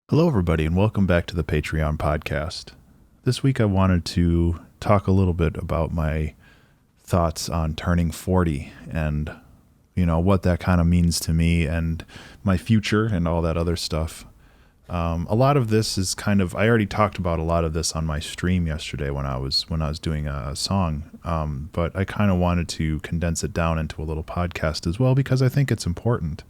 Hello, everybody, and welcome back to the Patreon podcast. This week I wanted to talk a little bit about my thoughts on turning 40 and, what that kind of means to me and my future and all that other stuff. A lot of this is I already talked about a lot of this on my stream yesterday when I was doing a song, but I kind of wanted to condense it down into a little podcast as well because I think it's important.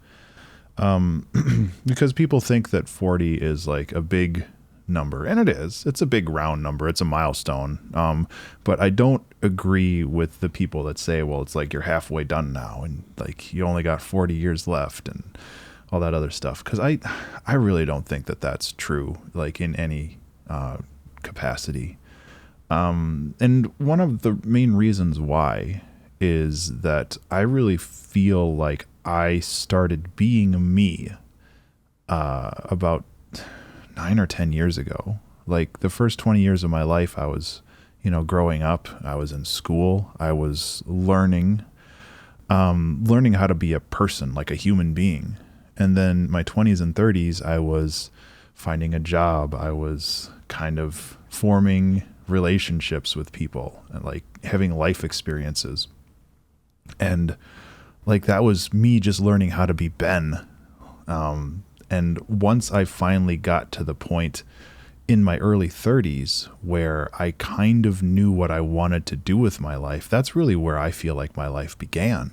Because people think that 40 is like a big number, and it is. It's a big round number. It's a milestone. But I don't agree with the people that say, well, it's like you're halfway done now and like you only got 40 years left and all that other stuff. Because I really don't think that that's true, like in any capacity. And one of the main reasons why is that I really feel like I started being me about 9 or 10 years ago. Like the first 20 years of my life, I was, growing up. I was in school. I was learning how to be a person, like a human being. And then my 20s and 30s, I was finding a job. I was kind of forming relationships with people and like having life experiences. And like that was me just learning how to be Ben. And once I finally got to the point in my early 30s where I kind of knew what I wanted to do with my life, that's really where I feel like my life began.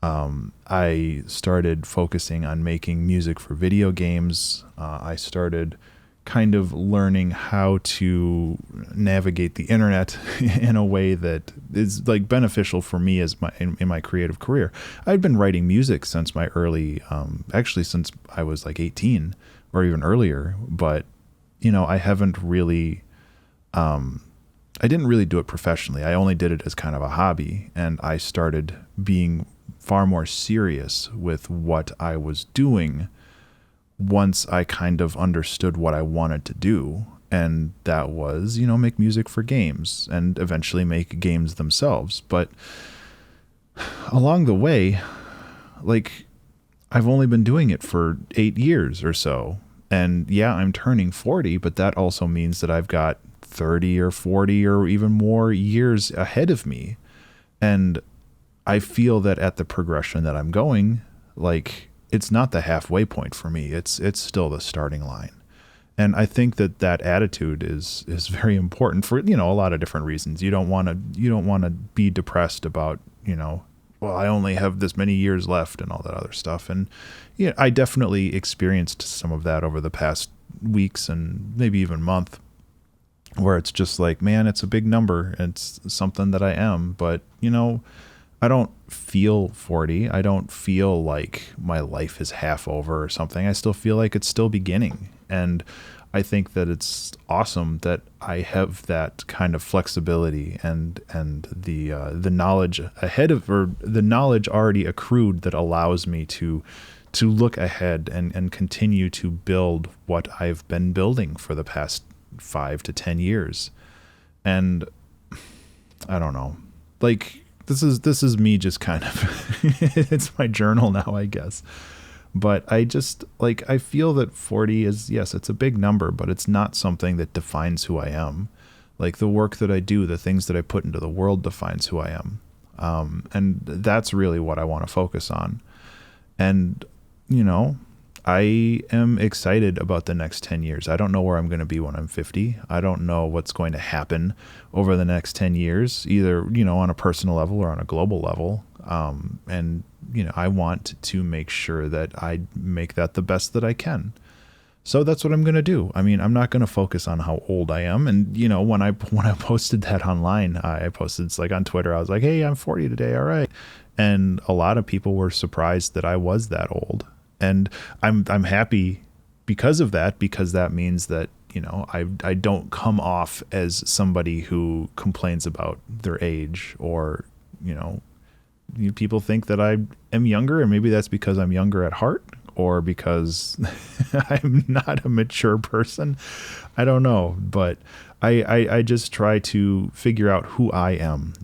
I started focusing on making music for video games. I started kind of learning how to navigate the internet in a way that is like beneficial for me as in my creative career. I'd been writing music since my early, actually since I was like 18 or even earlier, but I haven't really, I didn't really do it professionally. I only did it as kind of a hobby, and I started being far more serious with what I was doing once I kind of understood what I wanted to do. And that was, make music for games and eventually make games themselves. But along the way, like I've only been doing it for 8 years or so. And yeah, I'm turning 40, but that also means that I've got 30 or 40 or even more years ahead of me. And I feel that at the progression that I'm going, like it's not the halfway point for me. It's still the starting line. And I think that attitude is very important for, a lot of different reasons. You don't want to be depressed about, well, I only have this many years left and all that other stuff. And I definitely experienced some of that over the past weeks and maybe even month, where it's just like, man, it's a big number. It's something that I am, but I don't feel 40. I don't feel like my life is half over or something. I still feel like it's still beginning. And I think that it's awesome that I have that kind of flexibility and the knowledge ahead of, or the knowledge already accrued that allows me to look ahead and continue to build what I've been building for the past 5 to 10 years. And I don't know, like, this is me just kind of, it's my journal now, I guess. But I just like, I feel that 40 is, yes, it's a big number, but it's not something that defines who I am. Like the work that I do, the things that I put into the world defines who I am. And that's really what I want to focus on. And, I am excited about the next 10 years. I don't know where I'm going to be when I'm 50. I don't know what's going to happen over the next 10 years, either, on a personal level or on a global level. And, I want to make sure that I make that the best that I can. So that's what I'm going to do. I mean, I'm not going to focus on how old I am. And, when I posted that online, I posted, it's like on Twitter, I was like, hey, I'm 40 today. All right. And a lot of people were surprised that I was that old. And I'm happy because of that, because that means that, I don't come off as somebody who complains about their age, or, people think that I am younger, and maybe that's because I'm younger at heart or because I'm not a mature person. I don't know, but I just try to figure out who I am,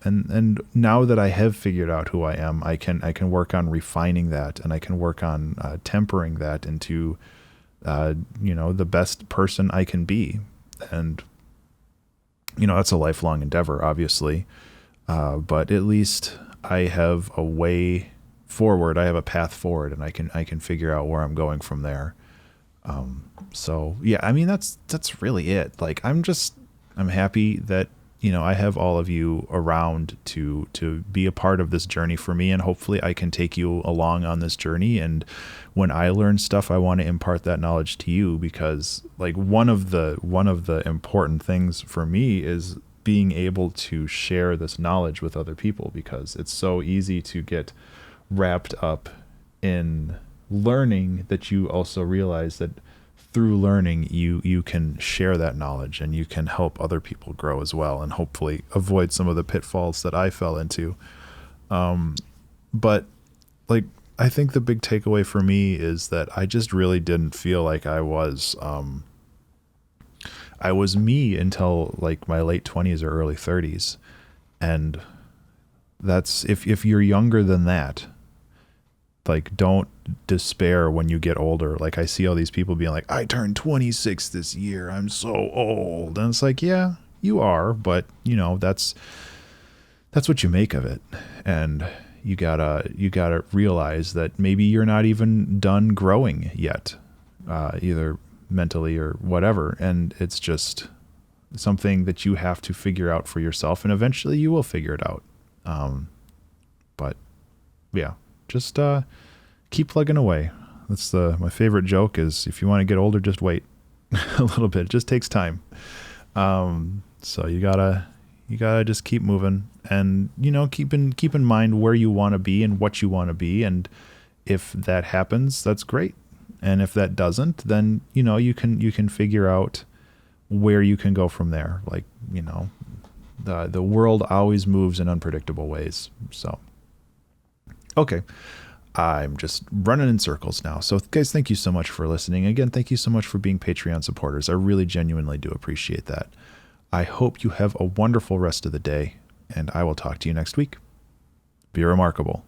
and now that I have figured out who I am, I can work on refining that, and I can work on tempering that into the best person I can be. And, that's a lifelong endeavor, obviously. But at least I have a way forward. I have a path forward, and I can figure out where I'm going from there. So yeah, I mean, that's really it. Like, I'm happy that, I have all of you around to be a part of this journey for me. And hopefully I can take you along on this journey. And when I learn stuff, I want to impart that knowledge to you, because like one of the important things for me is being able to share this knowledge with other people, because it's so easy to get wrapped up in learning that you also realize that through learning you can share that knowledge, and you can help other people grow as well, and hopefully avoid some of the pitfalls that I fell into. But like, I think the big takeaway for me is that I just really didn't feel like I was me until like my late 20s or early 30s. And that's, if you're younger than that, like, don't despair when you get older. Like, I see all these people being like, I turned 26 this year, I'm so old. And it's like, yeah, you are, but that's what you make of it. And you gotta realize that maybe you're not even done growing yet, either mentally or whatever. And it's just something that you have to figure out for yourself, and eventually you will figure it out. But yeah, just keep plugging away. That's my favorite joke is, if you want to get older, just wait a little bit. It just takes time. So you gotta just keep moving, and keep in mind where you want to be and what you want to be. And if that happens, that's great. And if that doesn't, then you can figure out where you can go from there. Like, the world always moves in unpredictable ways. So okay, I'm just running in circles now. So guys, thank you so much for listening. Again, thank you so much for being Patreon supporters. I really genuinely do appreciate that. I hope you have a wonderful rest of the day, and I will talk to you next week. Be remarkable.